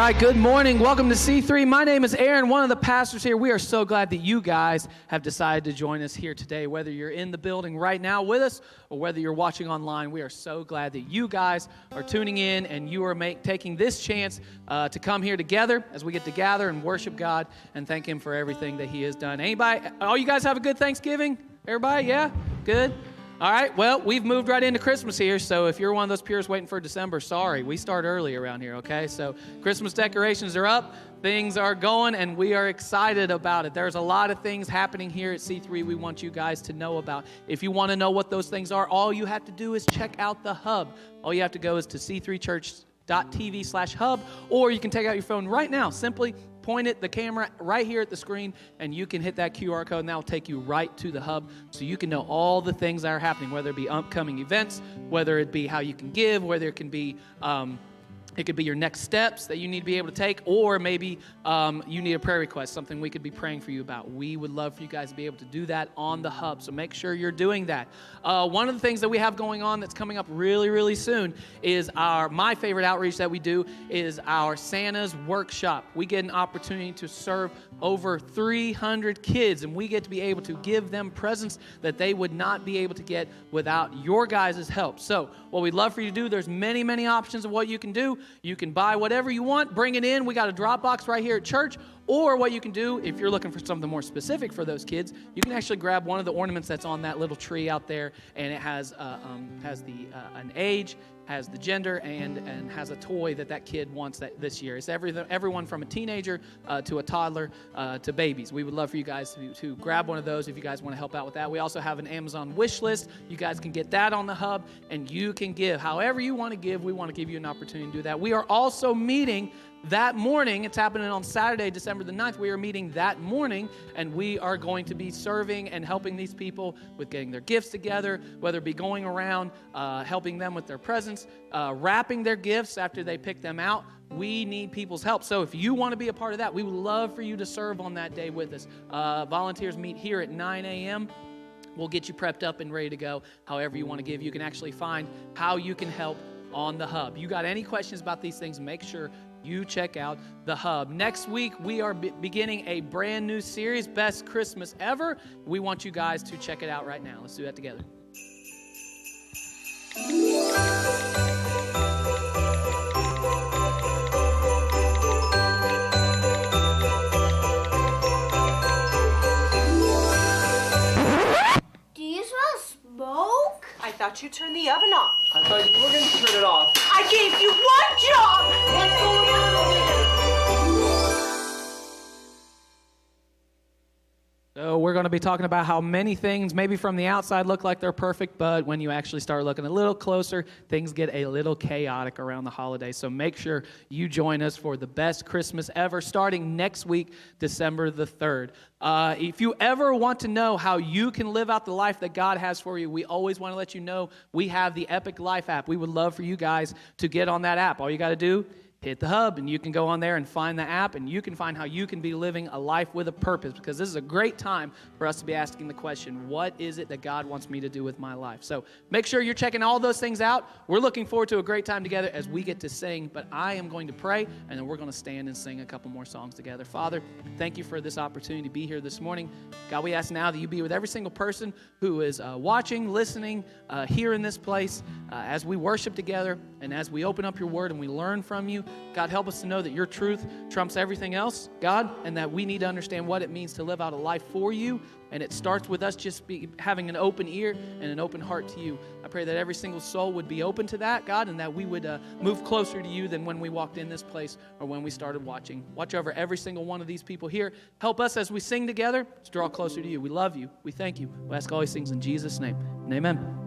right, good morning. Welcome to C3. My name is Aaron, one of the pastors here. We are so glad that you guys have decided to join us here today. Whether you're in the building right now with us or whether you're watching online, we are so glad that you guys are tuning in and you are taking this chance to come here together as we get to gather and worship God and thank Him for everything that He has done. Anybody? Oh, you guys have a good Thanksgiving? Everybody? Yeah? Good? All right, well, we've moved right into Christmas here, so if you're one of those peers waiting for December, sorry, we start early around here, okay? So Christmas decorations are up, things are going, and we are excited about it. There's a lot of things happening here at C3 we want you guys to know about. If you want to know what those things are, all you have to do is check out the hub. All you have to go is to c3church.tv/hub, or you can take out your phone right now, simply point the camera right here at the screen, and you can hit that QR code, and that will take you right to the hub so you can know all the things that are happening, whether it be upcoming events, whether it be how you can give, whether it can be it could be your next steps that you need to be able to take, or maybe you need a prayer request, something we could be praying for you about. We would love for you guys to be able to do that on the hub, so make sure you're doing that. One of the things that we have going on that's coming up really, really soon is my favorite outreach that we do is our Santa's Workshop. We get an opportunity to serve over 300 kids, and we get to be able to give them presents that they would not be able to get without your guys' help. So what we'd love for you to do, there's many, many options of what you can do. You can buy whatever you want, bring it in. We got a drop box right here at church. Or what you can do, if you're looking for something more specific for those kids, you can actually grab one of the ornaments that's on that little tree out there, and it has an age, has the gender, and has a toy that kid wants this year. It's everyone from a teenager to a toddler to babies. We would love for you guys to grab one of those if you guys want to help out with that. We also have an Amazon wish list. You guys can get that on the hub, and you can give. However you want to give, we want to give you an opportunity to do that. We are also meeting that morning. It's happening on Saturday, December the 9th. We are meeting that morning, and we are going to be serving and helping these people with getting their gifts together, whether it be going around, helping them with their presents, wrapping their gifts after they pick them out. We need people's help. So if you want to be a part of that, we would love for you to serve on that day with us. Volunteers meet here at 9 a.m. We'll get you prepped up and ready to go. However you want to give, you can actually find how you can help on the hub. You got any questions about these things, make sure you check out the hub. Next week, we are beginning a brand new series, Best Christmas Ever. We want you guys to check it out right now. Let's do that together. Do you smell smoke? I thought you turned the oven off. I thought you were going to turn it off. I gave you one job! What's going on over here? So we're going to be talking about how many things maybe from the outside look like they're perfect, but when you actually start looking a little closer, things get a little chaotic around the holidays. So make sure you join us for the Best Christmas Ever starting next week, December the 3rd. If you ever want to know how you can live out the life that God has for you, we always want to let you know we have the Epic Life app. We would love for you guys to get on that app. All you got to do, hit the hub, and you can go on there and find the app, and you can find how you can be living a life with a purpose, because this is a great time for us to be asking the question, what is it that God wants me to do with my life? So make sure you're checking all those things out. We're looking forward to a great time together as we get to sing, but I am going to pray, and then we're going to stand and sing a couple more songs together. Father, thank you for this opportunity to be here this morning. God, we ask now that you be with every single person who is watching, listening, here in this place as we worship together and as we open up your word and we learn from you. God, help us to know that your truth trumps everything else, God, and that we need to understand what it means to live out a life for you. And it starts with us just having an open ear and an open heart to you. I pray that every single soul would be open to that, God, and that we would move closer to you than when we walked in this place or when we started watching. Watch over every single one of these people here. Help us as we sing together to draw closer to you. We love you. We thank you. We ask all these things in Jesus' name. And amen.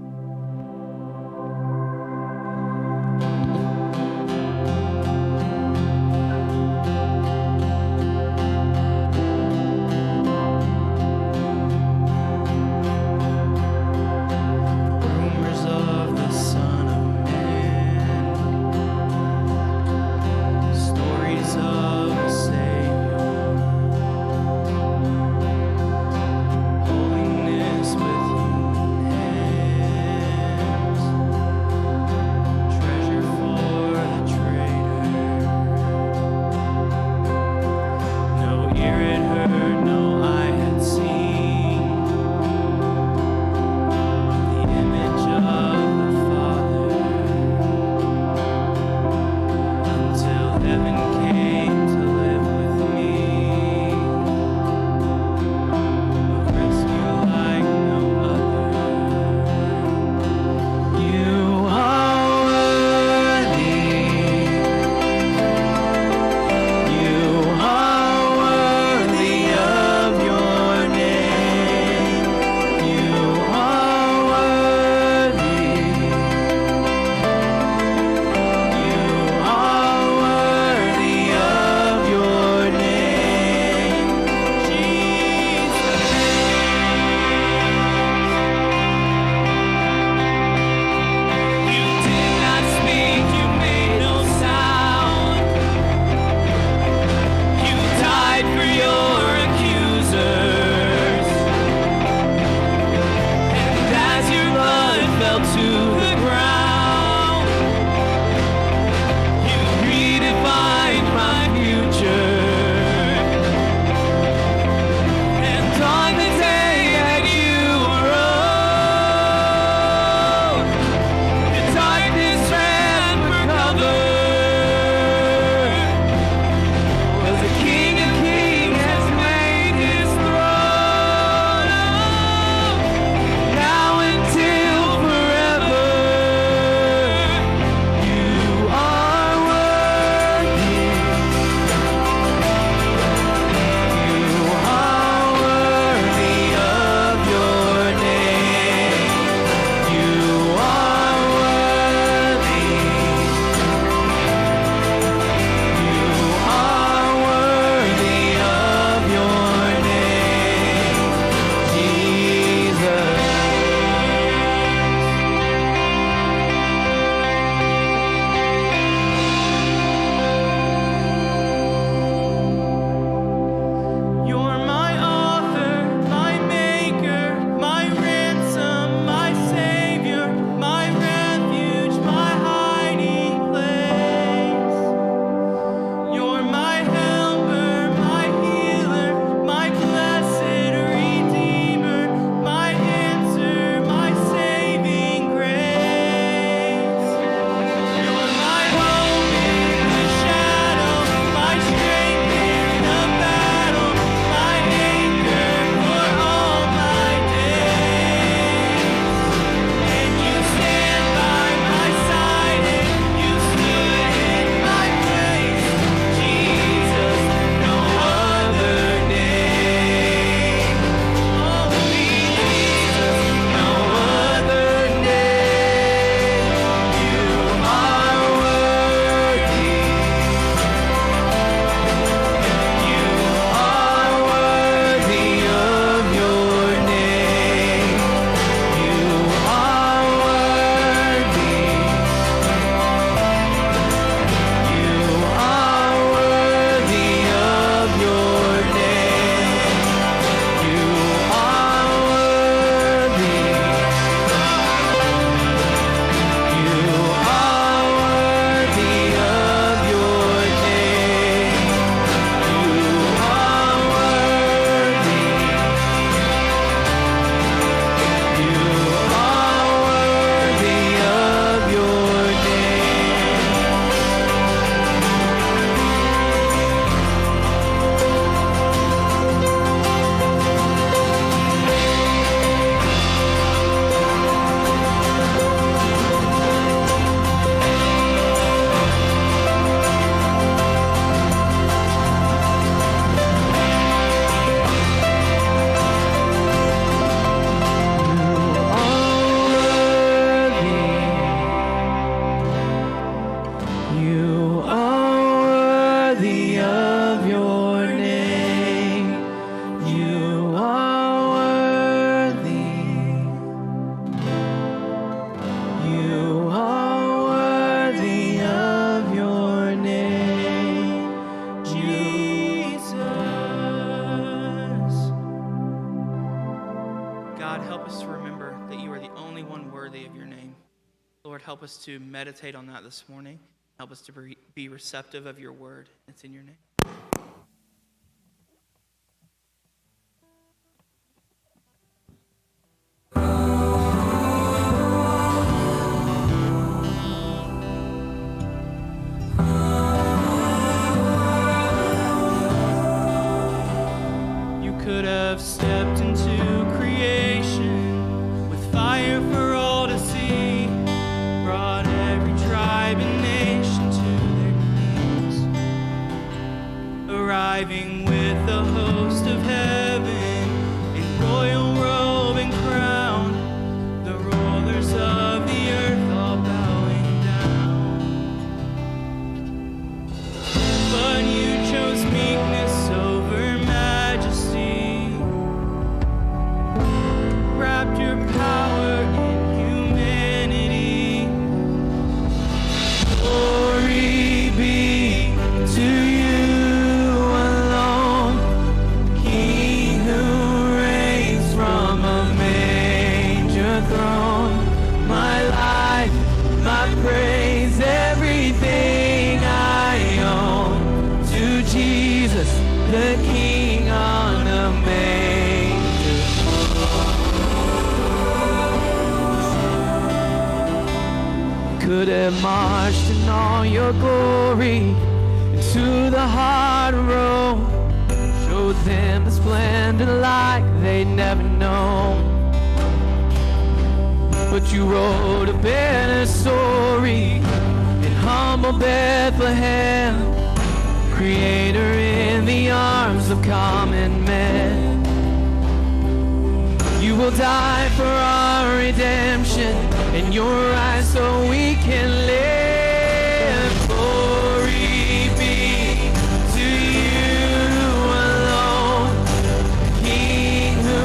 Holiness with you. heaven came to live with me. A rescue like no other. You are worthy. You are worthy of your name. You are worthy. You are worthy of your name, Jesus. You did not speak, you made no sound. You died for your accusers. And as your blood fell to the ground, you redefined my future. And on the day that you arose, the darkness ran for cover. 'Cause the King of Kings has made his throne. Now until forever, you are worthy. You are worthy of your name. You are worthy. You are worthy of your name, Jesus. You're my author, my maker, my ransom, my savior, my refuge, my hiding place. You're my helper, my healer, my blessed redeemer, my answer, my saving grace. You're my hope in the shadow, my strength in the battle, my anchor for all my days. And you stand by my side, and you stood in my place. Jesus, no other name. Only Jesus, no other name. You are worthy. You are worthy of your name. You are worthy. You are worthy of your name. You are worthy. You are worthy of your name. You are worthy. You are worthy of your name. You are worthy of your name. You are worthy. You are worthy of your name, Jesus. God, help us to remember that you are the only one worthy of your name. Lord, help us to meditate on that this morning. Help us to be receptive of your word. It's in your name. have stepped into creation with fire for all to see, brought every tribe and nation to their knees, arriving with the host of heaven in royal robe and crown, the rulers of the earth all bowing down. But you chose meekness over majesty, wrapped your power in humanity. Glory be to you alone, King who reigns from a manger throne. My life, my praise, everything I own, to Jesus, the King on a manger throne. Could have marched in all your glory into the heart of Rome, showed them the splendor like they'd never known. But you wrote a better story in humble Bethlehem, Creator in the arms of common men. You will die for our redemption, and you'll rise so we can live. Glory be to you alone, King who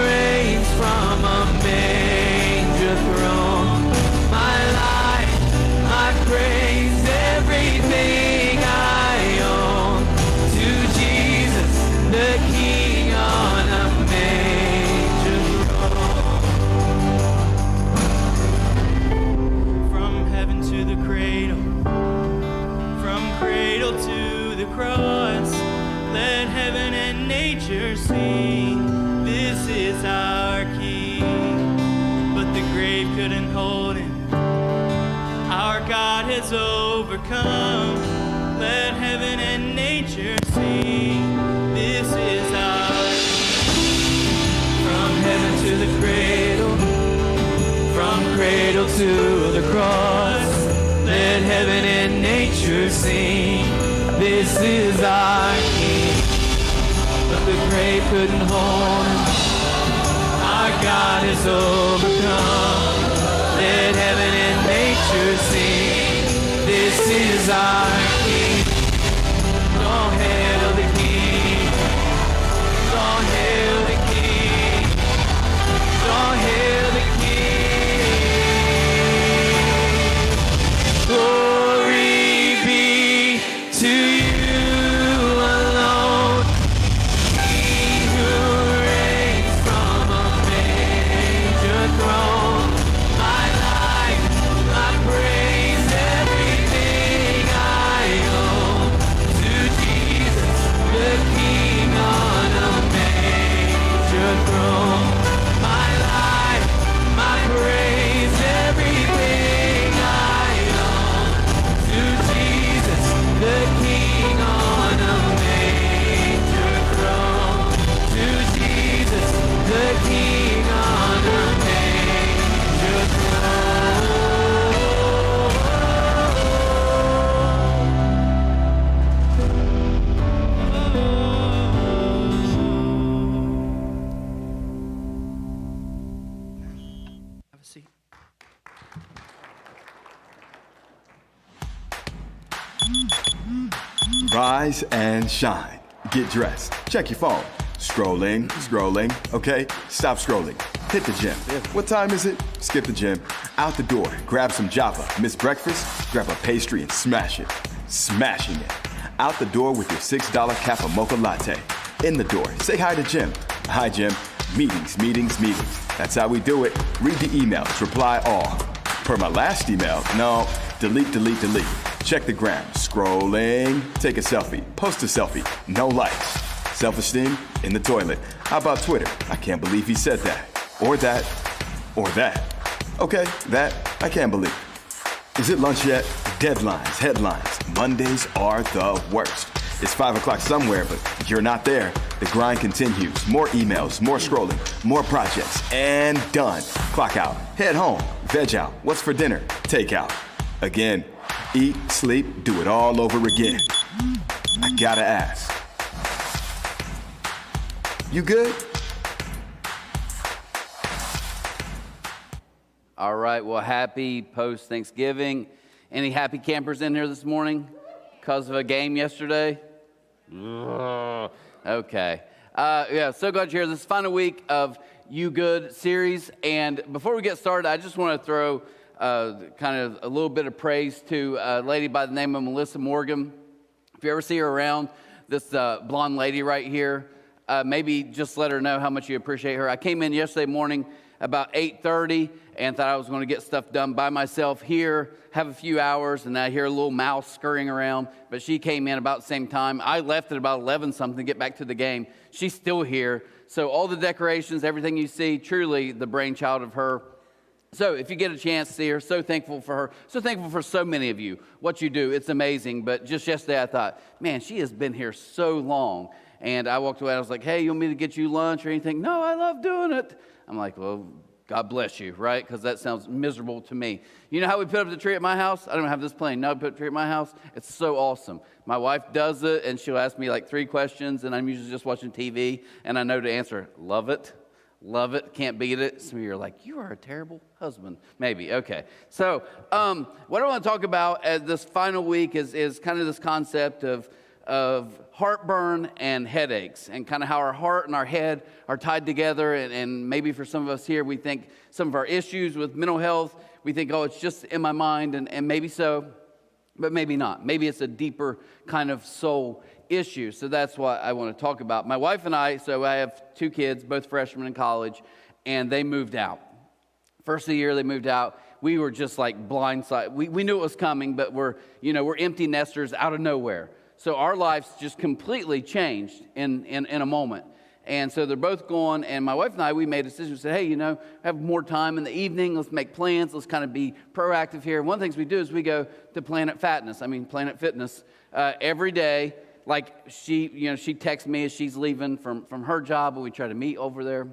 reigns from a manger throne. My life, my praise, everything I own, to Jesus, the King on a manger throne. From heaven to the cradle, from cradle to the cross, let heaven and nature sing, this is our King. But the grave couldn't hold him, our God has overcome. Let heaven and nature sing, this is our King. From heaven to the cradle, from cradle to the cross, let heaven and nature sing, this is our King. But the grave couldn't hold him, our God is overcome. Let heaven and nature sing, this is our King. Long hail the King, long hail the King, long hail the King. Glory be to you alone, King who reigns from a manger throne. My life, my praise, everything I own, to Jesus, the King on a manger throne. My life, my praise, everything I own, to Jesus, the King on a manger throne. To Jesus, the King on a manger throne. Have a seat. Rise and shine. Get dressed. Check your phone. Scrolling, okay? Stop scrolling. Hit the gym. What time is it? Skip the gym. Out the door. Grab some Java. Miss breakfast? Grab a pastry and smash it. Smashing it. Out the door with your $6 Kappa Mocha Latte. In the door. Say hi to Jim. Hi, Jim. Meetings. That's how we do it. Read the emails. Reply all. Per my last email, no. Delete. Check the gram. Scrolling. Take a selfie. Post a selfie. No likes. Self-esteem in the toilet. How about Twitter? I can't believe he said that. Or that. Okay, that I can't believe. Is it lunch yet? Deadlines, headlines. Mondays are the worst. It's 5 o'clock somewhere, but you're not there. The grind continues. More emails, more scrolling, more projects, and done. Clock out. Head home. Veg out. What's for dinner? Take out. Again. Eat, sleep, do it all over again. I gotta ask. You good? All right, well, happy post-Thanksgiving. Any happy campers in here this morning because of a game yesterday? Ugh. Okay. Yeah, so glad you're here. This is the final week of You Good series. And before we get started, I just want to throw kind of a little bit of praise to a lady by the name of Melissa Morgan. If you ever see her around, this blonde lady right here, maybe just let her know how much you appreciate her. I came in yesterday morning about 8:30 and thought I was going to get stuff done by myself here, have a few hours, and I hear a little mouse scurrying around. But she came in about the same time. I left at about 11 something to get back to the game. She's still here. So all the decorations, everything you see, truly the brainchild of her. So if you get a chance to see her, so thankful for her. So thankful for so many of you. What you do, it's amazing. But just yesterday I thought, man, she has been here so long. And I walked away, I was like, hey, you want me to get you lunch or anything? No, I love doing it. I'm like, well, God bless you, right? Because that sounds miserable to me. You know how we put up the tree at my house? I don't have this plane. No, we put up the tree at my house. It's so awesome. My wife does it, and she'll ask me like 3 questions, and I'm usually just watching TV, and I know to answer, love it, can't beat it. Some of you are like, you are a terrible husband. Maybe, okay. So what I want to talk about as this final week is kind of this concept of heartburn and headaches, and kind of how our heart and our head are tied together. And maybe for some of us here, we think some of our issues with mental health, we think, oh, it's just in my mind, and maybe so, but maybe not. Maybe it's a deeper kind of soul issue. So that's what I want to talk about. My wife and I have 2 kids, both freshmen in college, and they moved out. First of the year they moved out. We were just like blindsided. We knew it was coming, but we're empty nesters out of nowhere. So our lives just completely changed in a moment. And so they're both gone, and my wife and I, we made a decision. We said, hey, have more time in the evening. Let's make plans. Let's kind of be proactive here. One of the things we do is we go to Planet Fitness, every day. Like she texts me as she's leaving from her job, and we try to meet over there.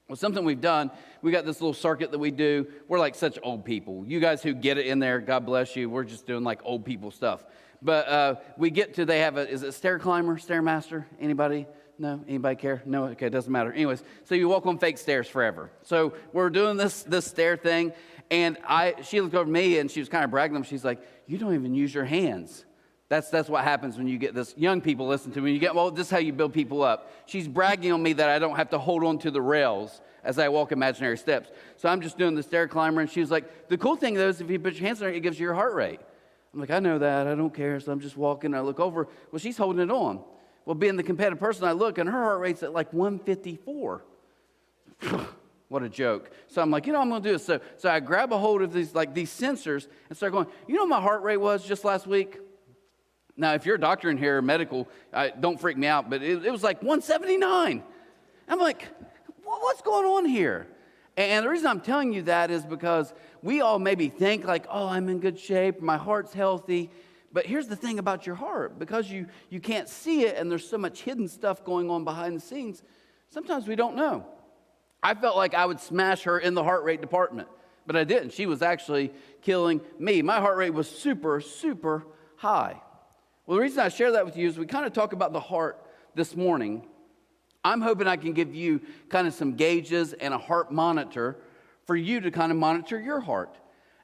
Well, something we've done, we got this little circuit that we do. We're like such old people. You guys who get it in there, God bless you. We're just doing like old people stuff. But we get to, they have is it Stairmaster? Anybody? No? Anybody care? No? Okay, it doesn't matter. Anyways, so you walk on fake stairs forever. So we're doing this stair thing, and she looked over at me, and she was kind of bragging them. She's like, you don't even use your hands. That's what happens when you get this. Young people listen to me. This is how you build people up. She's bragging on me that I don't have to hold on to the rails as I walk imaginary steps. So I'm just doing the stair climber, and she was like, the cool thing, though, is if you put your hands on it, it gives you your heart rate. I'm like, I know that. I don't care. So I'm just walking. I look over. Well, she's holding it on. Well, being the competitive person, I look, and her heart rate's at like 154. What a joke. So I'm like, I'm going to do it. So I grab a hold of these sensors and start going, what my heart rate was just last week? Now, if you're a doctor in here, medical, don't freak me out, but it was like 179. I'm like, what's going on here? And the reason I'm telling you that is because we all maybe think like, oh, I'm in good shape, my heart's healthy. But here's the thing about your heart. Because you can't see it and there's so much hidden stuff going on behind the scenes, sometimes we don't know. I felt like I would smash her in the heart rate department, but I didn't. She was actually killing me. My heart rate was super, super high. Well, the reason I share that with you is we kind of talk about the heart this morning. I'm hoping I can give you kind of some gauges and a heart monitor for you to kind of monitor your heart.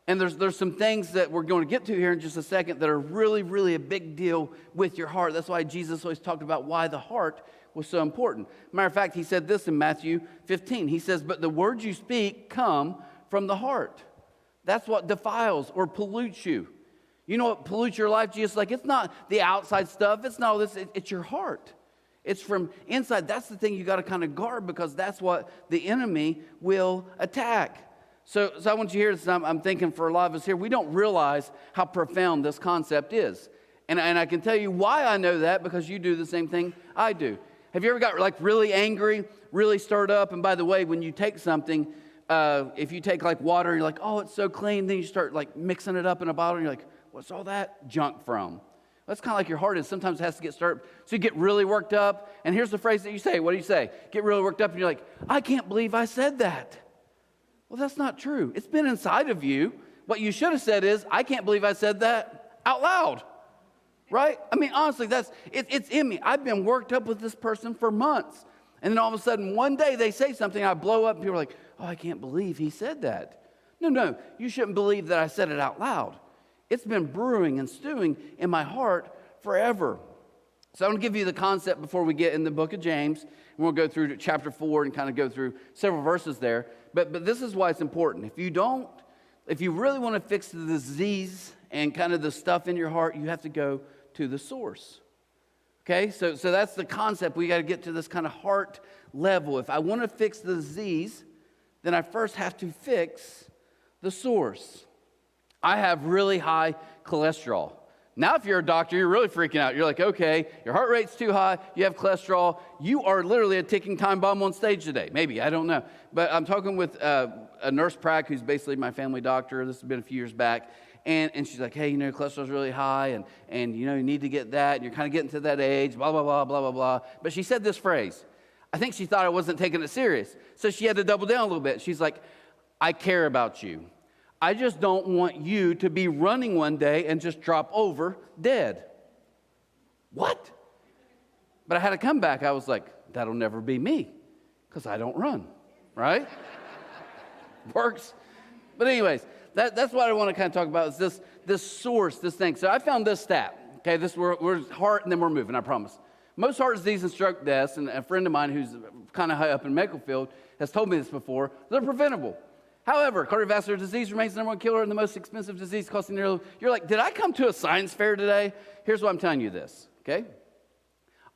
And there's some things that we're going to get to here in just a second that are really, really a big deal with your heart. That's why Jesus always talked about why the heart was so important. Matter of fact, he said this in Matthew 15. He says, but the words you speak come from the heart. That's what defiles or pollutes you. You know what pollutes your life? Jesus, like, it's not the outside stuff. It's not all this. It's your heart. It's from inside. That's the thing you got to kind of guard, because that's what the enemy will attack. So I want you to hear this. I'm thinking for a lot of us here, we don't realize how profound this concept is. And I can tell you why I know that, because you do the same thing I do. Have you ever got like really angry, really stirred up? And by the way, when you take something, if you take like water, and you're like, oh, it's so clean. Then you start like mixing it up in a bottle, and you're like, what's all that junk from? That's kind of like your heart is. Sometimes it has to get stirred. So you get really worked up. And here's the phrase that you say. What do you say? Get really worked up and you're like, I can't believe I said that. Well, that's not true. It's been inside of you. What you should have said is, I can't believe I said that out loud. Right? I mean, honestly, it's in me. I've been worked up with this person for months. And then all of a sudden, one day they say something, I blow up and people are like, oh, I can't believe he said that. No, you shouldn't believe that I said it out loud. It's been brewing and stewing in my heart forever. So I'm going to give you the concept before we get in the book of James. And we'll go through to chapter 4 and kind of go through several verses there. But this is why it's important. If you really want to fix the disease and kind of the stuff in your heart, you have to go to the source. Okay, so that's the concept. We got to get to this kind of heart level. If I want to fix the disease, then I first have to fix the source. I have really high cholesterol. Now, if you're a doctor, you're really freaking out. You're like, okay, your heart rate's too high, you have cholesterol, you are literally a ticking time bomb on stage today. Maybe, I don't know. But I'm talking with a nurse prac who's basically my family doctor. This has been a few years back. And she's like, hey, cholesterol's really high, and you need to get that, and you're kind of getting to that age, blah, blah, blah, blah, blah, blah. But she said this phrase. I think she thought I wasn't taking it serious. So she had to double down a little bit. She's like, I care about you. I just don't want you to be running one day and just drop over dead. What? But I had to come back. I was like, that'll never be me because I don't run, right? Works. But anyways, that's what I want to kind of talk about is this source, this thing. So I found this stat. Okay, we're heart and then we're moving, I promise. Most heart disease and stroke deaths, and a friend of mine who's kind of high up in the medical field has told me this before, they're preventable. However, cardiovascular disease remains the number one killer and the most expensive disease costing nearly. You're like, did I come to a science fair today? Here's why I'm telling you this, okay?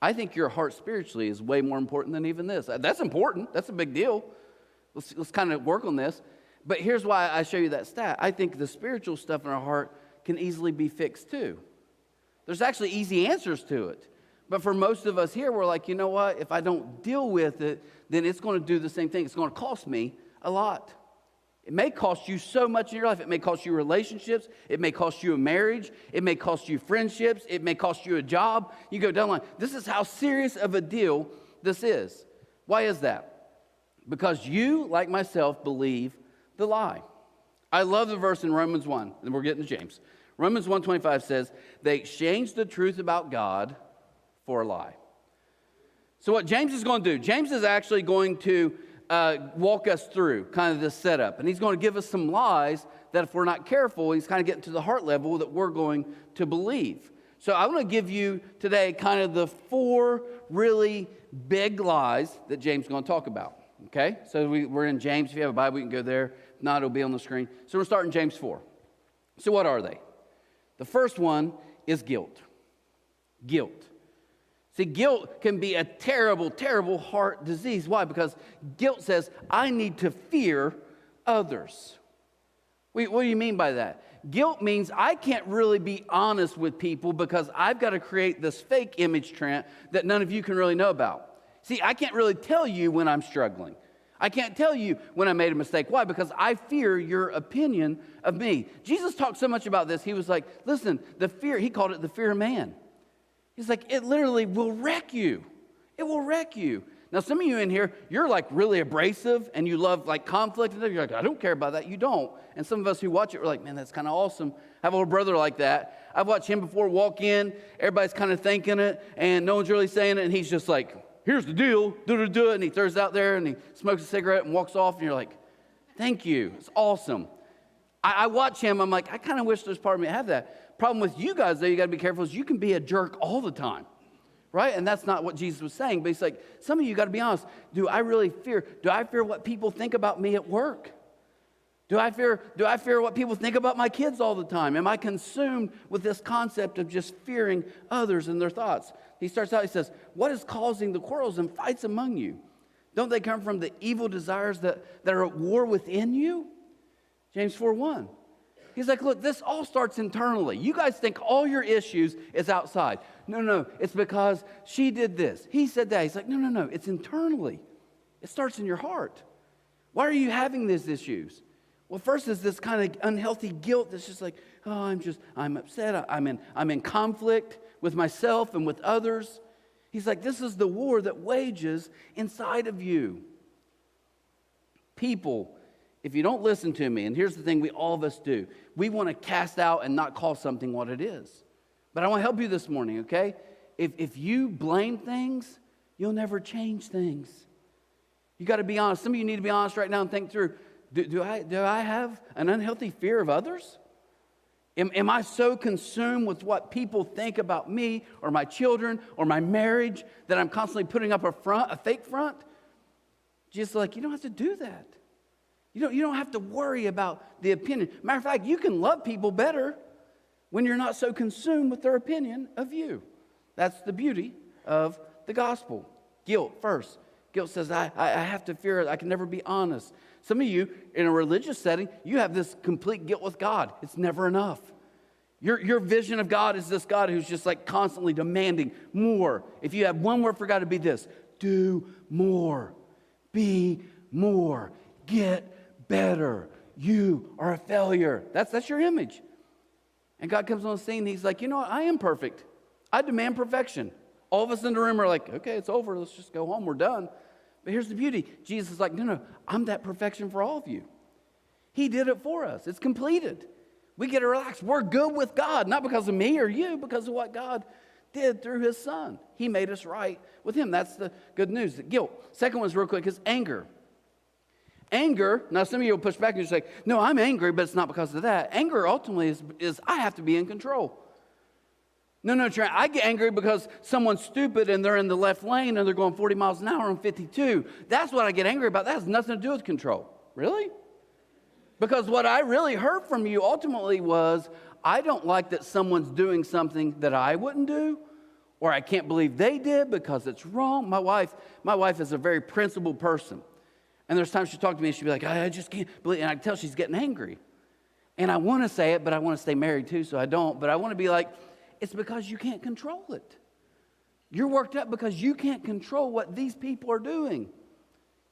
I think your heart spiritually is way more important than even this. That's important. That's a big deal. Let's kind of work on this. But here's why I show you that stat. I think the spiritual stuff in our heart can easily be fixed too. There's actually easy answers to it. But for most of us here, we're like, you know what? If I don't deal with it, then it's going to do the same thing. It's going to cost me a lot. It may cost you so much in your life. It may cost you relationships. It may cost you a marriage. It may cost you friendships. It may cost you a job. You go down the line. This is how serious of a deal this is. Why is that? Because you, like myself, believe the lie. I love the verse in Romans 1, and we're getting to James. Romans 1:25 says, they exchanged the truth about God for a lie. So what James is going to do, James is actually going to walk us through kind of this setup. And he's going to give us some lies that if we're not careful, he's kind of getting to the heart level that we're going to believe. So I want to give you today kind of the 4 really big lies that James is going to talk about. Okay? So we're in James. If you have a Bible, you can go there. If not, it'll be on the screen. So we're starting James 4. So what are they? The first one is guilt. Guilt. See, guilt can be a terrible, terrible heart disease. Why? Because guilt says, I need to fear others. What do you mean by that? Guilt means I can't really be honest with people because I've got to create this fake image, Trent, that none of you can really know about. See, I can't really tell you when I'm struggling. I can't tell you when I made a mistake. Why? Because I fear your opinion of me. Jesus talked so much about this. He was like, listen, he called it the fear of man. He's like, it literally will wreck you. It will wreck you. Now, some of you in here, you're like really abrasive and you love like conflict. And you're like, I don't care about that. You don't. And some of us who watch it, we're like, man, that's kind of awesome. I have a little brother like that. I've watched him before walk in. Everybody's kind of thinking it and no one's really saying it. And he's just like, here's the deal. Do it. And he throws it out there and he smokes a cigarette and walks off. And you're like, thank you. It's awesome. I watch him. I'm like, I kind of wish there's part of me that have that. Problem with you guys, though, you got to be careful, is you can be a jerk all the time, right? And that's not what Jesus was saying. But he's like, some of you got to be honest. Do I really fear? Do I fear what people think about me at work? Do I fear what people think about my kids all the time? Am I consumed with this concept of just fearing others and their thoughts? He starts out, he says, what is causing the quarrels and fights among you? Don't they come from the evil desires that are at war within you? James 4:1. He's like, look, this all starts internally. You guys think all your issues is outside. No, it's because she did this. He said that. He's like, no, it's internally. It starts in your heart. Why are you having these issues? Well, first is this kind of unhealthy guilt that's just like, oh, I'm upset. I'm in conflict with myself and with others. He's like, this is the war that wages inside of you. People, if you don't listen to me, and here's the thing all of us do, we want to cast out and not call something what it is. But I want to help you this morning, okay? If you blame things, you'll never change things. You got to be honest. Some of you need to be honest right now and think through, do I have an unhealthy fear of others? Am I so consumed with what people think about me or my children or my marriage that I'm constantly putting up a fake front? Just like, you don't have to do that. You don't have to worry about the opinion. Matter of fact, you can love people better when you're not so consumed with their opinion of you. That's the beauty of the gospel. Guilt first. Guilt says, I have to fear it. I can never be honest. Some of you, in a religious setting, you have this complete guilt with God. It's never enough. Your vision of God is this God who's just like constantly demanding more. If you have one word for God, it'd be this: do more, be more, get better. You are a failure. That's your image. And God comes on the scene and he's like, you know what? I am perfect. I demand perfection. All of us in the room are like, okay, it's over. Let's just go home. We're done. But here's the beauty. Jesus is like, no, I'm that perfection for all of you. He did it for us. It's completed. We get to relax. We're good with God, not because of me or you, because of what God did through his son. He made us right with him. That's the good news. The guilt. Second one's real quick is anger. Anger, now some of you will push back and say, no, I'm angry, but it's not because of that. Anger ultimately is I have to be in control. No, Trent, I get angry because someone's stupid and they're in the left lane and they're going 40 miles an hour on 52. That's what I get angry about. That has nothing to do with control. Really? Because what I really heard from you ultimately was, I don't like that someone's doing something that I wouldn't do, or I can't believe they did because it's wrong. My wife is a very principled person. And there's times she'll talk to me and she'll be like, I just can't believe it. And I can tell she's getting angry. And I want to say it, but I want to stay married too, so I don't. But I want to be like, it's because you can't control it. You're worked up because you can't control what these people are doing.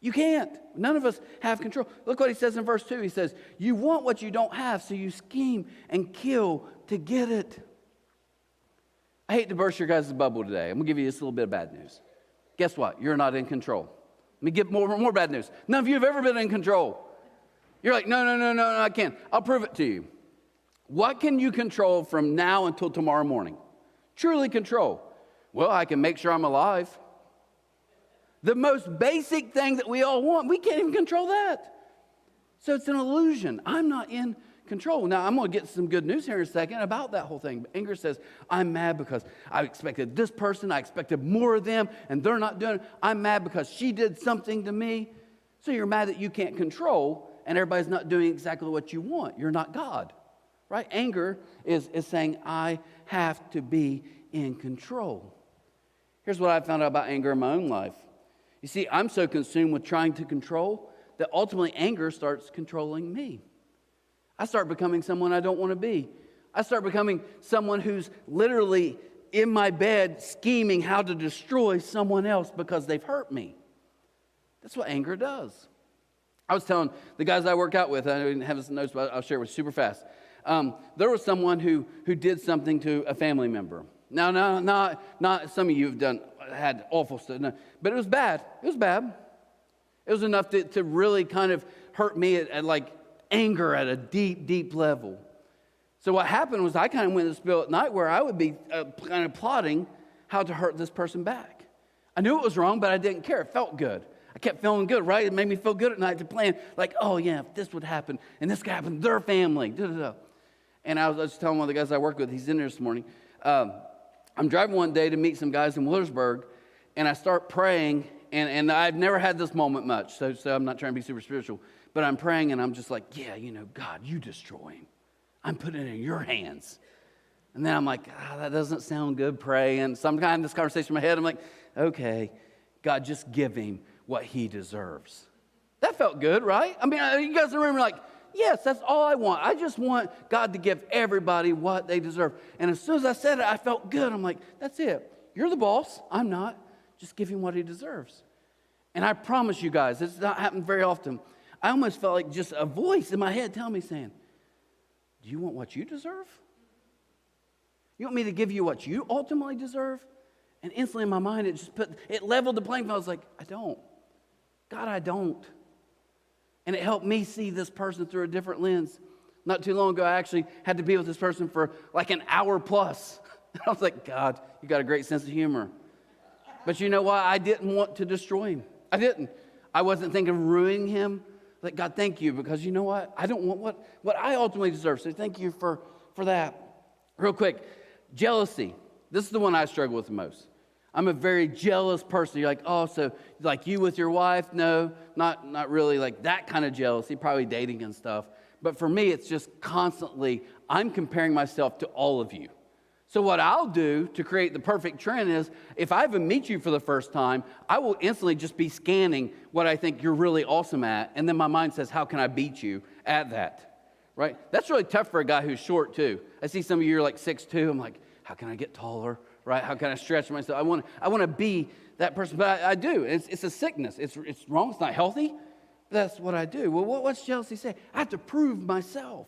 You can't. None of us have control. Look what he says in verse 2. He says, you want what you don't have, so you scheme and kill to get it. I hate to burst your guys' bubble today. I'm going to give you just a little bit of bad news. Guess what? You're not in control. Let me give more bad news. None of you have ever been in control. You're like, no, I can't. I'll prove it to you. What can you control from now until tomorrow morning? Truly control. Well, I can make sure I'm alive. The most basic thing that we all want, we can't even control that. So it's an illusion. I'm not in control. Now, I'm going to get some good news here in a second about that whole thing. But anger says, I'm mad because I expected this person, I expected more of them, and they're not doing it. I'm mad because she did something to me. So you're mad that you can't control, and everybody's not doing exactly what you want. You're not God, right? Anger is saying, I have to be in control. Here's what I found out about anger in my own life. You see, I'm so consumed with trying to control that ultimately anger starts controlling me. I start becoming someone I don't want to be. I start becoming someone who's literally in my bed scheming how to destroy someone else because they've hurt me. That's what anger does. I was telling the guys I work out with, I didn't have this notes, but I'll share it with you super fast. There was someone who did something to a family member. Now, not some of you have had awful stuff, no, but it was bad. It was bad. It was enough to really kind of hurt me at like anger at a deep, deep level. So what happened was I kind of went to spell at night where I would be kind of plotting how to hurt this person back. I knew it was wrong, but I didn't care. It felt good. I kept feeling good, right? It made me feel good at night to plan, like, oh yeah, if this would happen, and this could happen to their family, And I was telling one of the guys I work with, he's in there this morning. I'm driving one day to meet some guys in Willersburg, and I start praying, and I've never had this moment much, so I'm not trying to be super spiritual, but I'm praying, and I'm just like, yeah, God, you destroy him. I'm putting it in your hands. And then I'm like, that doesn't sound good, praying. So I'm kind of this conversation in my head, I'm like, okay, God, just give him what he deserves. That felt good, right? I mean, you guys in the room are like, yes, that's all I want. I just want God to give everybody what they deserve. And as soon as I said it, I felt good. I'm like, that's it. You're the boss. I'm not. Just give him what he deserves. And I promise you guys, this does not happen very often. I almost felt like just a voice in my head telling me, saying, do you want what you deserve? You want me to give you what you ultimately deserve? And instantly in my mind, it leveled the playing field. I was like, I don't. God, I don't. And it helped me see this person through a different lens. Not too long ago, I actually had to be with this person for like an hour plus. I was like, God, you got a great sense of humor. But you know why? I didn't want to destroy him. I didn't. I wasn't thinking of ruining him. Like, God, thank you, because you know what? I don't want what I ultimately deserve. So thank you for that. Real quick, jealousy. This is the one I struggle with the most. I'm a very jealous person. You're like, oh, so like you with your wife? No, not really like that kind of jealousy, probably dating and stuff. But for me, it's just constantly, I'm comparing myself to all of you. So what I'll do to create the perfect trend is, if I even meet you for the first time, I will instantly just be scanning what I think you're really awesome at. And then my mind says, how can I beat you at that? Right? That's really tough for a guy who's short too. I see some of you are like 6'2". I'm like, how can I get taller? Right? How can I stretch myself? I want to be that person, but I do. It's a sickness. It's wrong. It's not healthy. That's what I do. Well, what's jealousy say? I have to prove myself.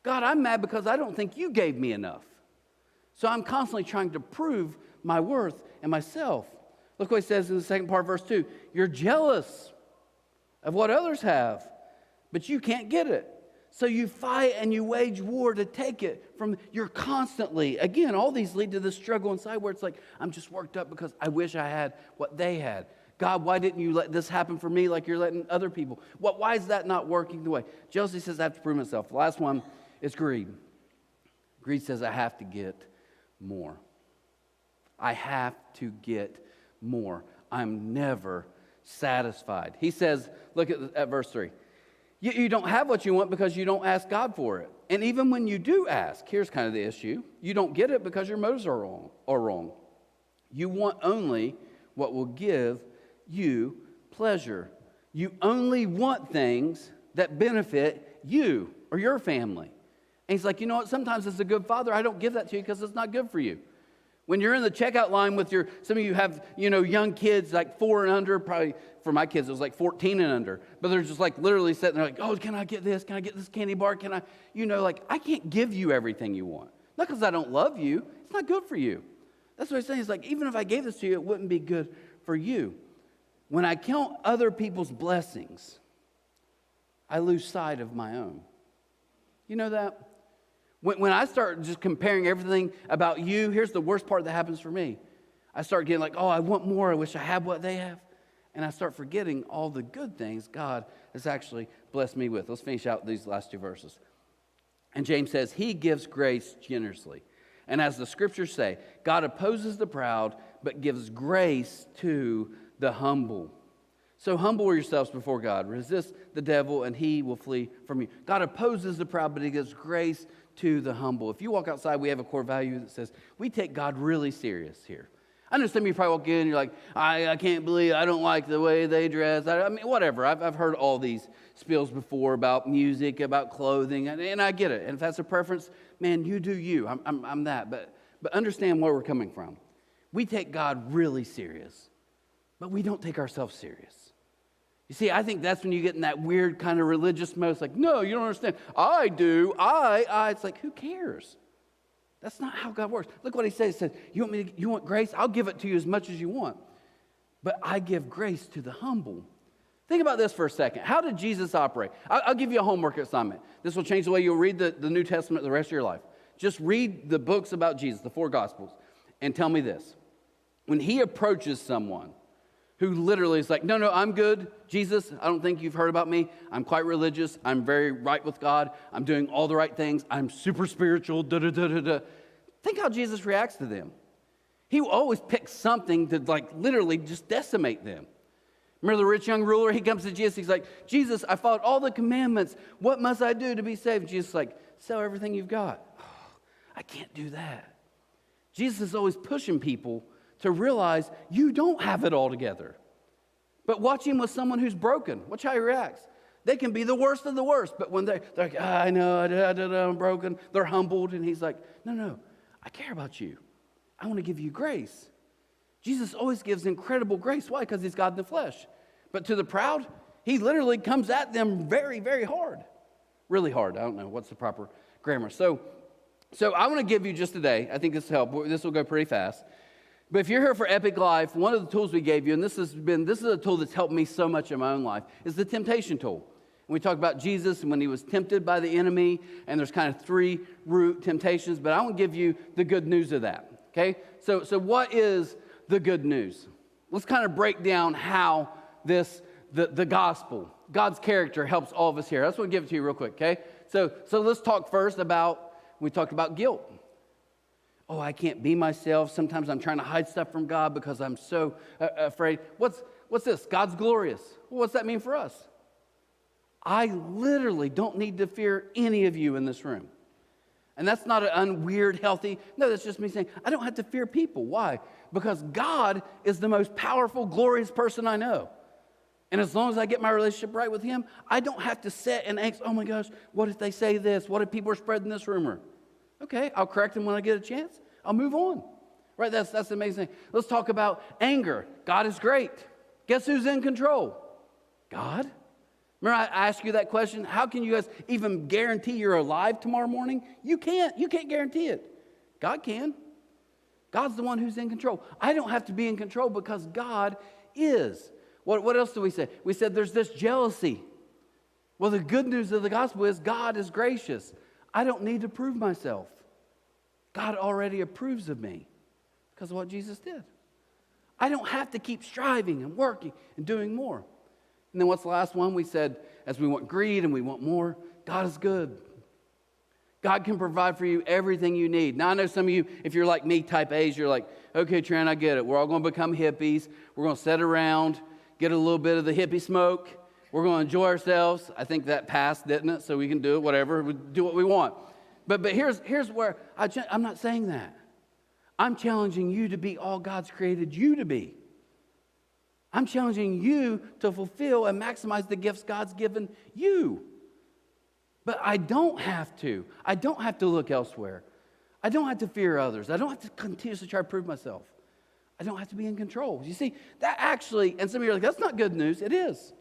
God, I'm mad because I don't think you gave me enough. So I'm constantly trying to prove my worth and myself. Look what he says in the second part of verse 2. You're jealous of what others have, but you can't get it. So you fight and you wage war to take it from, you're constantly, again, all these lead to this struggle inside where it's like, I'm just worked up because I wish I had what they had. God, why didn't you let this happen for me like you're letting other people? Why is that not working the way? Jealousy says I have to prove myself. The last one is greed. Greed says I have to get more. I have to get more. I'm never satisfied. He says, look at verse 3. You don't have what you want because you don't ask God for it. And even when you do ask, here's kind of the issue. You don't get it because your motives are wrong. You want only what will give you pleasure. You only want things that benefit you or your family. And he's like, you know what? Sometimes as a good father, I don't give that to you because it's not good for you. When you're in the checkout line with some of you have, young kids like 4 and under, probably for my kids, it was like 14 and under. But they're just like literally sitting there like, oh, can I get this? Can I get this candy bar? Can I, I can't give you everything you want. Not because I don't love you. It's not good for you. That's what he's saying. He's like, even if I gave this to you, it wouldn't be good for you. When I count other people's blessings, I lose sight of my own. You know that? When I start just comparing everything about you, here's the worst part that happens for me. I start getting like, oh, I want more. I wish I had what they have. And I start forgetting all the good things God has actually blessed me with. Let's finish out these last 2 verses. And James says, he gives grace generously. And as the scriptures say, God opposes the proud, but gives grace to the humble. So humble yourselves before God. Resist the devil, and he will flee from you. God opposes the proud, but he gives grace to the humble. If you walk outside, we have a core value that says we take God really serious here. I know some of you probably walk in and you're like, I can't believe, I don't like the way they dress. I mean, whatever. I've heard all these spills before about music, about clothing, and I get it. And if that's a preference, man, you do you. I'm that. But understand where we're coming from. We take God really serious, but we don't take ourselves serious. You see, I think that's when you get in that weird kind of religious mode. It's like, no, you don't understand. I do. It's like, who cares? That's not how God works. Look what he says. He says, you want grace? I'll give it to you as much as you want. But I give grace to the humble. Think about this for a second. How did Jesus operate? I'll give you a homework assignment. This will change the way you'll read the New Testament the rest of your life. Just read the books about Jesus, the 4 Gospels, and tell me this. When he approaches someone who literally is like, no, I'm good. Jesus, I don't think you've heard about me. I'm quite religious. I'm very right with God. I'm doing all the right things. I'm super spiritual, Think how Jesus reacts to them. He will always pick something to like literally just decimate them. Remember the rich young ruler? He comes to Jesus. He's like, Jesus, I followed all the commandments. What must I do to be saved? Jesus is like, sell everything you've got. Oh, I can't do that. Jesus is always pushing people to realize you don't have it all together. But watch him with someone who's broken. Watch how he reacts. They can be the worst of the worst, but when they're like, I know, I'm broken, they're humbled, and he's like, no, I care about you. I want to give you grace. Jesus always gives incredible grace. Why? Because he's God in the flesh. But to the proud, He literally comes at them very, very hard. Really hard. I don't know what's the proper grammar. So I want to give you just today, I think this will help. This will go pretty fast. But if you're here for Epic Life, one of the tools we gave you, and this is a tool that's helped me so much in my own life, is the temptation tool. And we talked about Jesus and when he was tempted by the enemy, and there's kind of 3 root temptations, but I want to give you the good news of that, okay? So what is the good news? Let's kind of break down how the gospel, God's character helps all of us here. I just want to give it to you real quick, okay? So let's talk first about, we talked about guilt. Oh, I can't be myself. Sometimes I'm trying to hide stuff from God because I'm so afraid. What's this? God's glorious. Well, what's that mean for us? I literally don't need to fear any of you in this room. And that's not an unweird, healthy. No, that's just me saying, I don't have to fear people. Why? Because God is the most powerful, glorious person I know. And as long as I get my relationship right with him, I don't have to sit and angst, oh my gosh, what if they say this? What if people are spreading this rumor? Okay, I'll correct them when I get a chance. I'll move on. Right, that's the amazing thing. Let's talk about anger. God is great. Guess who's in control? God. Remember I asked you that question? How can you guys even guarantee you're alive tomorrow morning? You can't. You can't guarantee it. God can. God's the one who's in control. I don't have to be in control because God is. What else do we say? We said there's this jealousy. Well, the good news of the gospel is God is gracious. I don't need to prove myself. God already approves of me because of what Jesus did. I don't have to keep striving and working and doing more. And then what's the last one? We said, as we want greed and we want more, God is good. God can provide for you everything you need. Now, I know some of you, if you're like me, type A's, you're like, okay, Trent, I get it. We're all going to become hippies. We're going to sit around, get a little bit of the hippie smoke. We're going to enjoy ourselves. I think that passed, didn't it? So we can do it, whatever. We do what we want. But here's where I'm not saying that. I'm challenging you to be all God's created you to be. I'm challenging you to fulfill and maximize the gifts God's given you. But I don't have to. I don't have to look elsewhere. I don't have to fear others. I don't have to continuously try to prove myself. I don't have to be in control. You see, that actually, and some of you are like, that's not good news. It is.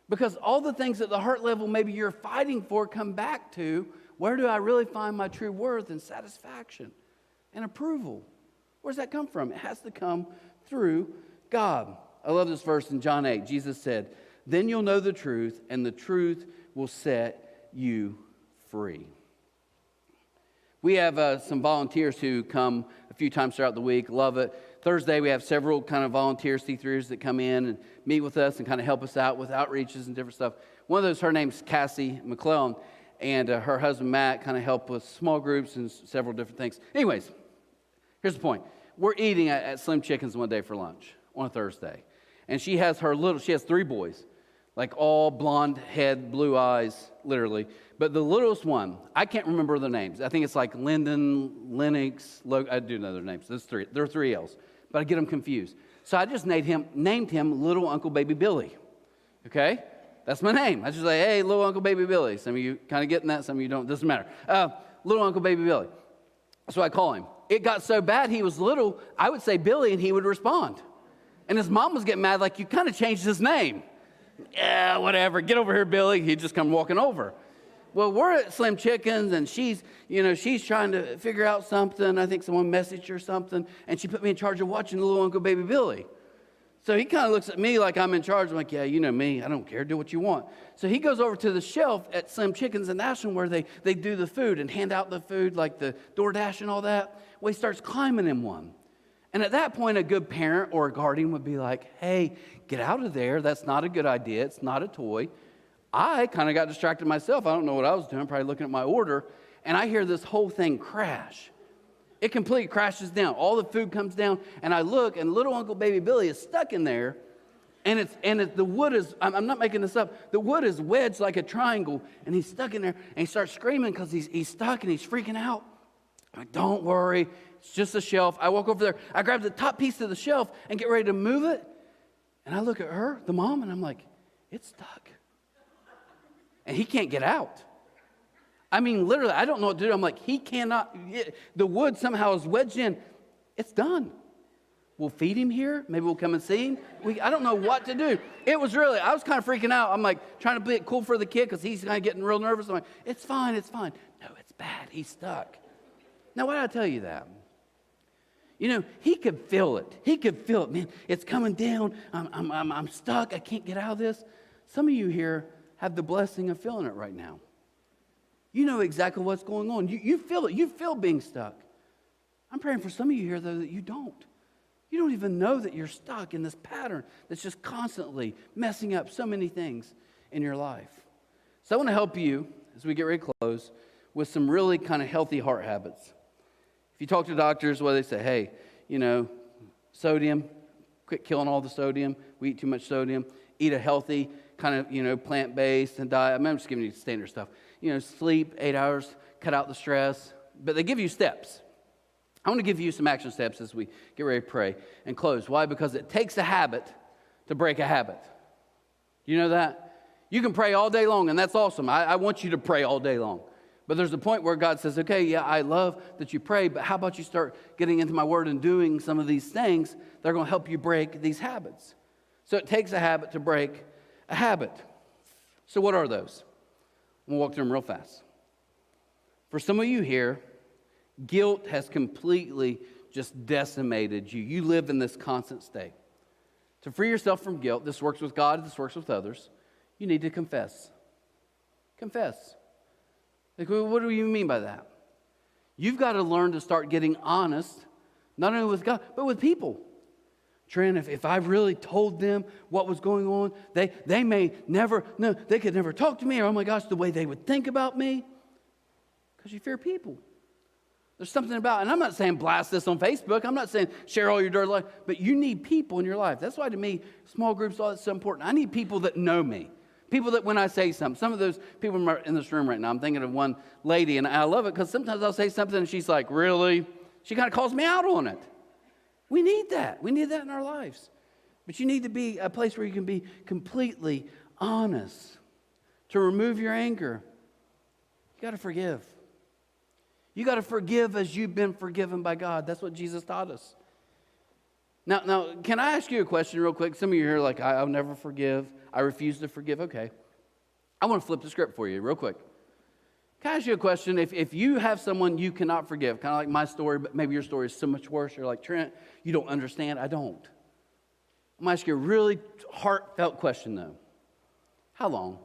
Because all the things at the heart level maybe you're fighting for come back to, where do I really find my true worth and satisfaction and approval? Where does that come from? It has to come through God. I love this verse in John 8. Jesus said, then you'll know the truth, and the truth will set you free. We have some volunteers who come a few times throughout the week. Love it. Thursday, we have several kind of volunteers, C3s that come in and meet with us and kind of help us out with outreaches and different stuff. One of those, her name's Cassie McClellan, and her husband, Matt, kind of help with small groups and several different things. Anyways, here's the point. We're eating at Slim Chickens one day for lunch on a Thursday. And she has 3 boys, like all blonde head, blue eyes, literally. But the littlest one, I can't remember their names. I think it's like Lyndon, Lennox, I do know their names. They're 3 L's, but I get them confused. So I just named him Little Uncle Baby Billy, okay? That's my name. I just say, hey, Little Uncle Baby Billy. Some of you kind of getting that, some of you don't. Doesn't matter. Little Uncle Baby Billy. That's what I call him. It got so bad he was little, I would say Billy, and he would respond. And his mom was getting mad, like, you kind of changed his name. Yeah, whatever. Get over here, Billy. He'd just come walking over. Well, we're at Slim Chickens, and she's trying to figure out something. I think someone messaged her something, and she put me in charge of watching Little Uncle Baby Billy. So he kind of looks at me like I'm in charge. I'm like, yeah, you know me. I don't care. Do what you want. So he goes over to the shelf at Slim Chickens in Ashland where they do the food and hand out the food, like the DoorDash and all that. Well, he starts climbing in one. And at that point, a good parent or a guardian would be like, hey, get out of there. That's not a good idea. It's not a toy. I kind of got distracted myself. I don't know what I was doing, probably looking at my order. And I hear this whole thing crash. It completely crashes down. All the food comes down, and I look, and Little Uncle Baby Billy is stuck in there, and the wood is, I'm not making this up, the wood is wedged like a triangle, and he's stuck in there, and he starts screaming because he's stuck, and he's freaking out. I'm like, don't worry, it's just a shelf. I walk over there, I grab the top piece of the shelf and get ready to move it, and I look at her, the mom, and I'm like, it's stuck. And he can't get out. I mean, literally, I don't know what to do. I'm like, he cannot, the wood somehow is wedged in. It's done. We'll feed him here. Maybe we'll come and see him. I don't know what to do. I was kind of freaking out. I'm like trying to play it cool for the kid because he's kind of getting real nervous. I'm like, it's fine. No, it's bad. He's stuck. Now, why did I tell you that? You know, he could feel it. Man, it's coming down. I'm stuck. I can't get out of this. Some of you here have the blessing of feeling it right now. You know exactly what's going on. You feel it. You feel being stuck. I'm praying for some of you here, though, that you don't. You don't even know that you're stuck in this pattern that's just constantly messing up so many things in your life. So I want to help you, as we get ready to close, with some really kind of healthy heart habits. If you talk to doctors, they say, hey, you know, sodium, quit killing all the sodium. We eat too much sodium. Eat a healthy kind of, you know, plant-based and diet. I'm just giving you standard stuff. You know, sleep 8 hours, cut out the stress. But they give you steps. I want to give you some action steps as we get ready to pray and close. Why? Because it takes a habit to break a habit. You know that? You can pray all day long, and that's awesome. I want you to pray all day long. But there's a point where God says, okay, yeah, I love that you pray, but how about you start getting into my word and doing some of these things that are going to help you break these habits? So it takes a habit to break a habit. So what are those? I'm going to walk through them real fast. For some of you here, guilt has completely just decimated you. You live in this constant state. To free yourself from guilt, this works with God, this works with others, you need to confess. Confess. Like, what do you mean by that? You've got to learn to start getting honest, not only with God, but with people. Trent, if I really told them what was going on, they may never, no, they could never talk to me, or oh my gosh, the way they would think about me. Because you fear people. There's something about, and I'm not saying blast this on Facebook. I'm not saying share all your dirty life, but you need people in your life. That's why to me, small groups, all that's so important. I need people that know me. People that when I say something, some of those people in this room right now, I'm thinking of one lady, and I love it because sometimes I'll say something and she's like, really? She kind of calls me out on it. We need that. We need that in our lives. But you need to be a place where you can be completely honest. To remove your anger, you got to forgive. You got to forgive as you've been forgiven by God. That's what Jesus taught us. Now, can I ask you a question real quick? Some of you here are like, I'll never forgive. I refuse to forgive. Okay. I want to flip the script for you real quick. Can I ask you a question? If you have someone you cannot forgive, kind of like my story, but maybe your story is so much worse, you're like, Trent, you don't understand. I don't. I'm going to ask you a really heartfelt question, though. How long?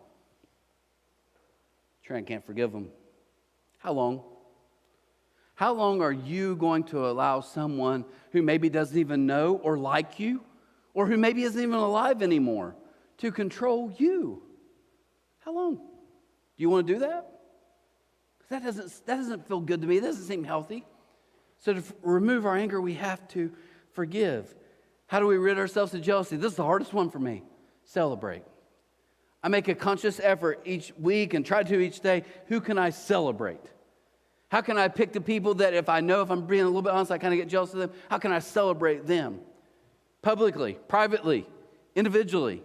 Trent can't forgive them. How long? How long are you going to allow someone who maybe doesn't even know or like you, or who maybe isn't even alive anymore, to control you? How long? Do you want to do that? That doesn't feel good to me. It doesn't seem healthy. So to remove our anger, we have to forgive. How do we rid ourselves of jealousy? This is the hardest one for me. Celebrate. I make a conscious effort each week and try to each day. Who can I celebrate? How can I pick the people that if I'm being a little bit honest, I kind of get jealous of them? How can I celebrate them? Publicly, privately, individually.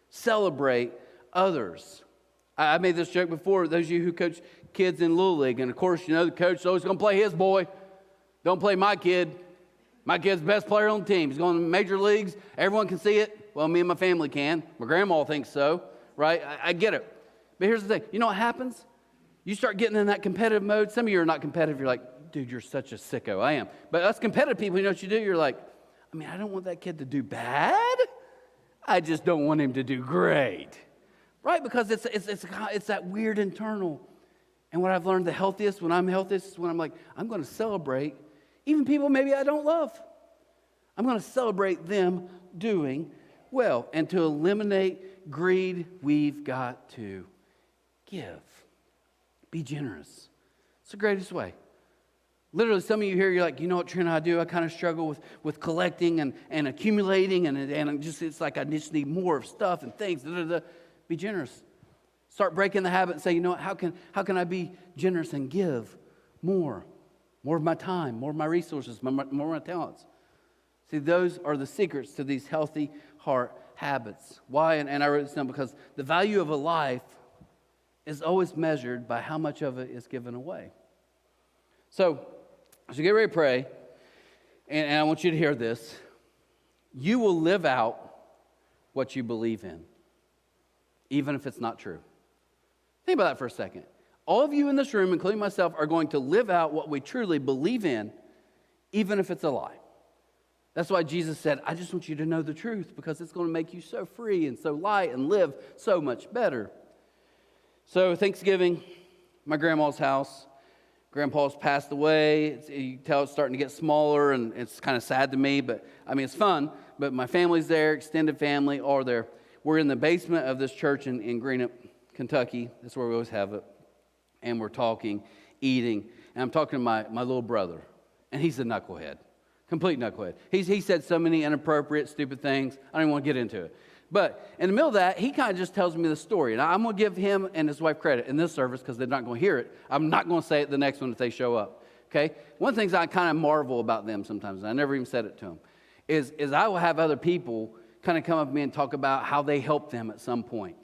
Celebrate others. I made this joke before. Those of you who coach kids in Little League, and of course, you know the coach is always going to play his boy. Don't play my kid. My kid's the best player on the team. He's going to major leagues. Everyone can see it. Well, me and my family can. My grandma thinks so, right? I get it. But here's the thing. You know what happens? You start getting in that competitive mode. Some of you are not competitive. You're like, dude, you're such a sicko. I am. But us competitive people, you know what you do? You're like, I don't want that kid to do bad. I just don't want him to do great. Right? Because it's that weird internal. And what I've learned, the healthiest, when I'm healthiest, is when I'm like, I'm going to celebrate even people maybe I don't love. I'm going to celebrate them doing well. And to eliminate greed, we've got to give. Be generous. It's the greatest way. Literally, some of you here, you're like, you know what, Trent, I do? I kind of struggle with collecting and accumulating, and just it's like I just need more of stuff and things. Be generous. Start breaking the habit and say, you know what, how can I be generous and give more? More of my time, more of my resources, more of my talents. See, those are the secrets to these healthy heart habits. Why? And I wrote this down because the value of a life is always measured by how much of it is given away. So, as you get ready to pray, and I want you to hear this, you will live out what you believe in, even if it's not true. Think about that for a second. All of you in this room, including myself, are going to live out what we truly believe in, even if it's a lie. That's why Jesus said, I just want you to know the truth because it's going to make you so free and so light and live so much better. So Thanksgiving, my grandma's house. Grandpa's passed away. You can tell it's starting to get smaller, and it's kind of sad to me, but I mean, it's fun. But my family's there, extended family are there. We're in the basement of this church in Greenup, Kentucky. That's where we always have it. And we're talking, eating, and I'm talking to my little brother, and he's a knucklehead. Complete knucklehead. He said so many inappropriate, stupid things. I don't even want to get into it. But in the middle of that, he kind of just tells me the story. And I'm going to give him and his wife credit in this service because they're not going to hear it. I'm not going to say it the next one if they show up. Okay? One of the things I kind of marvel about them sometimes, and I never even said it to them, is I will have other people kind of come up to me and talk about how they helped them at some point.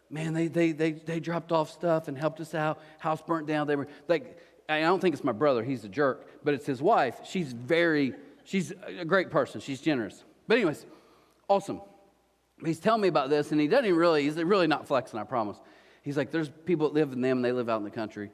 Man, they dropped off stuff and helped us out. House burnt down. They were like, I don't think it's my brother. He's a jerk. But it's his wife. She's a great person. She's generous. But anyways, awesome. He's telling me about this, and he's really not flexing, I promise. He's like, there's people that live in them, and they live out in the country.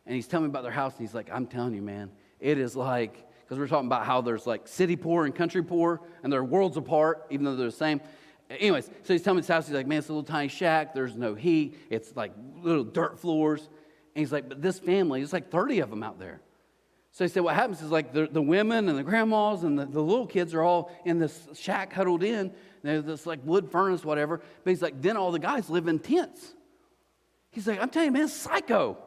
And he's telling me about their house, and he's like, I'm telling you, man, it is like, because we're talking about how there's like city poor and country poor, and they're worlds apart, even though they're the same. Anyways, so he's telling me this house, he's like, man, it's a little tiny shack, there's no heat, it's like little dirt floors. And he's like, but this family, there's like 30 of them out there. So he said, what happens is like the women and the grandmas and the little kids are all in this shack huddled in. There's this like wood furnace, whatever. But he's like, then all the guys live in tents. He's like, I'm telling you, man, psycho.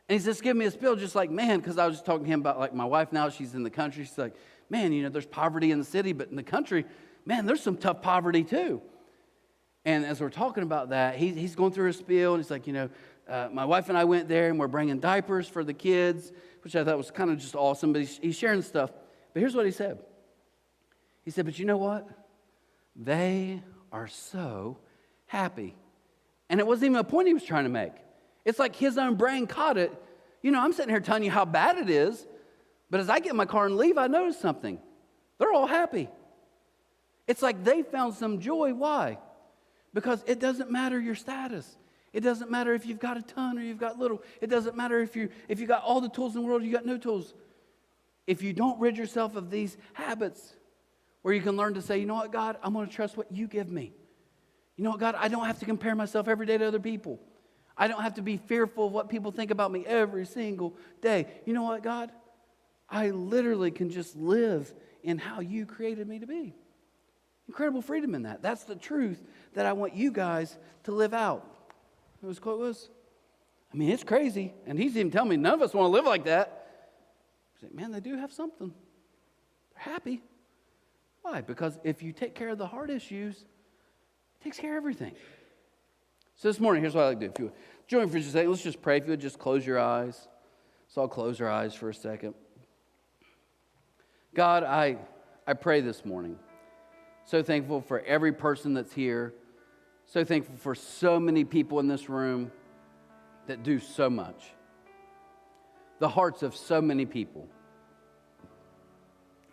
And he's just giving me a spiel just like, man, because I was just talking to him about like my wife now, she's in the country. She's like, man, there's poverty in the city, but in the country, man, there's some tough poverty too. And as we're talking about that, he's going through his spiel, and he's like, my wife and I went there, and we're bringing diapers for the kids, which I thought was kind of just awesome. But he's sharing stuff. But here's what he said. He said, but you know what? They are so happy. And it wasn't even a point he was trying to make. It's like his own brain caught it. I'm sitting here telling you how bad it is. But as I get in my car and leave, I notice something. They're all happy. It's like they found some joy. Why? Because it doesn't matter your status. It doesn't matter if you've got a ton or you've got little. It doesn't matter if you got all the tools in the world or you got no tools. If you don't rid yourself of these habits where you can learn to say, you know what, God, I'm going to trust what you give me. You know what, God, I don't have to compare myself every day to other people. I don't have to be fearful of what people think about me every single day. You know what, God? I literally can just live in how you created me to be. Incredible freedom in that. That's the truth that I want you guys to live out. What his quote was? I mean, it's crazy. And he's even telling me none of us want to live like that. I said, man, they do have something. They're happy. Why? Because if you take care of the hard issues, it takes care of everything. So this morning, here's what I like to do. If you would join me for just a second, let's just pray. If you would just close your eyes. So I'll close our eyes for a second. God, I pray this morning. So thankful for every person that's here. So thankful for so many people in this room that do so much. The hearts of so many people.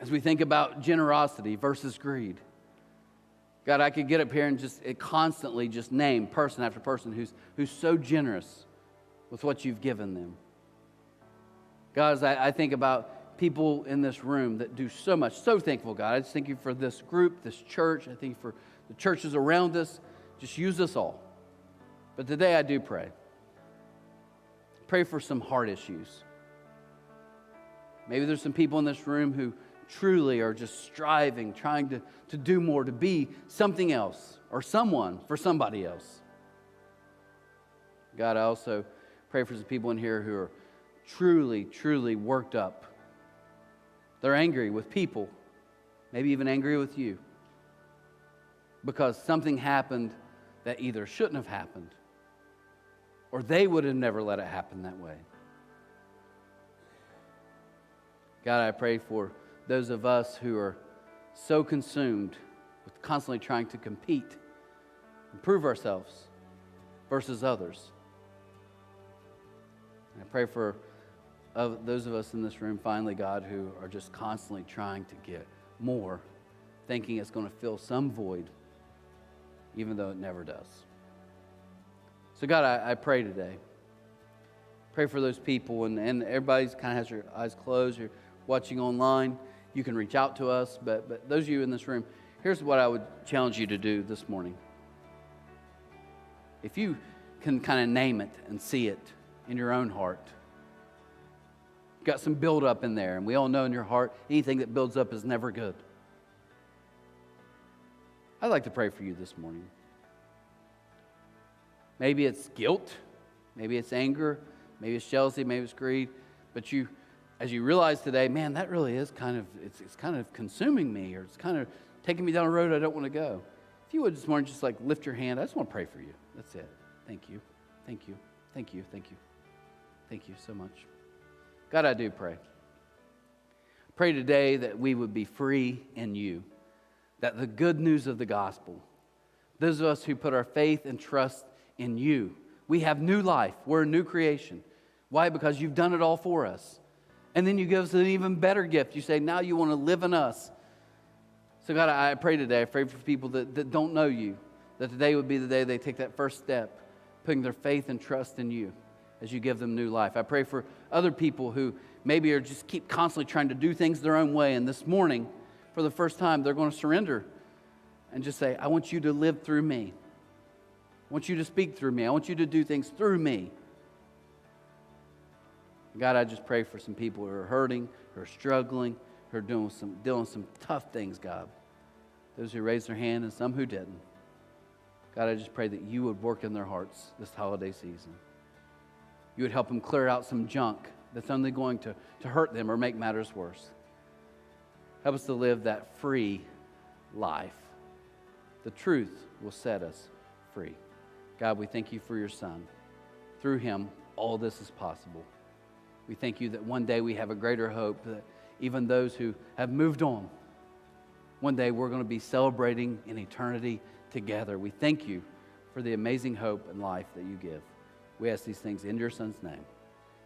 As we think about generosity versus greed. God, I could get up here and just constantly just name person after person who's so generous with what you've given them. God, as I think about people in this room that do so much, so thankful, God. I just thank you for this group, this church. I thank you for the churches around us. Just use us all. But today I do pray. Pray for some heart issues. Maybe there's some people in this room who truly are just striving, trying to do more, to be something else or someone for somebody else. God, I also pray for some people in here who are truly, truly worked up. They're angry with people, maybe even angry with you, because something happened that either shouldn't have happened or they would have never let it happen that way. God, I pray for those of us who are so consumed with constantly trying to compete, improve ourselves versus others. And I pray for those of us in this room, finally, God, who are just constantly trying to get more thinking it's going to fill some void, even though it never does. So God, I pray today. Pray for those people, and everybody's kind of has your eyes closed. You're watching online. You can reach out to us, but those of you in this room, here's what I would challenge you to do this morning. If you can kind of name it and see it in your own heart, you've got some buildup in there, and we all know in your heart, anything that builds up is never good. I'd like to pray for you this morning. Maybe it's guilt, maybe it's anger, maybe it's jealousy, maybe it's greed, but as you realize today, man, that really is it's kind of consuming me, or it's kind of taking me down a road I don't want to go. If you would this morning, just like lift your hand. I just want to pray for you. That's it. Thank you. Thank you. Thank you. Thank you. Thank you so much. God, I do pray. Pray today that we would be free in you, that the good news of the gospel, those of us who put our faith and trust in you, we have new life. We're a new creation. Why? Because you've done it all for us. And then you give us an even better gift. You say, now you want to live in us. So God, I pray today, I pray for people that don't know you, that today would be the day they take that first step, putting their faith and trust in you as you give them new life. I pray for other people who maybe are just keep constantly trying to do things their own way. And this morning, for the first time, they're going to surrender and just say, I want you to live through me. I want you to speak through me. I want you to do things through me. God, I just pray for some people who are hurting, who are struggling, who are dealing with some tough things, God. Those who raised their hand and some who didn't. God, I just pray that you would work in their hearts this holiday season. You would help them clear out some junk that's only going to hurt them or make matters worse. Help us to live that free life. The truth will set us free. God, we thank you for your Son. Through him, all this is possible. We thank you that one day we have a greater hope that even those who have moved on, one day we're going to be celebrating in eternity together. We thank you for the amazing hope and life that you give. We ask these things in your Son's name,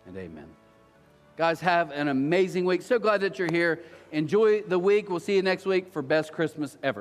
and amen. Guys, have an amazing week. So glad that you're here. Enjoy the week. We'll see you next week for Best Christmas Ever.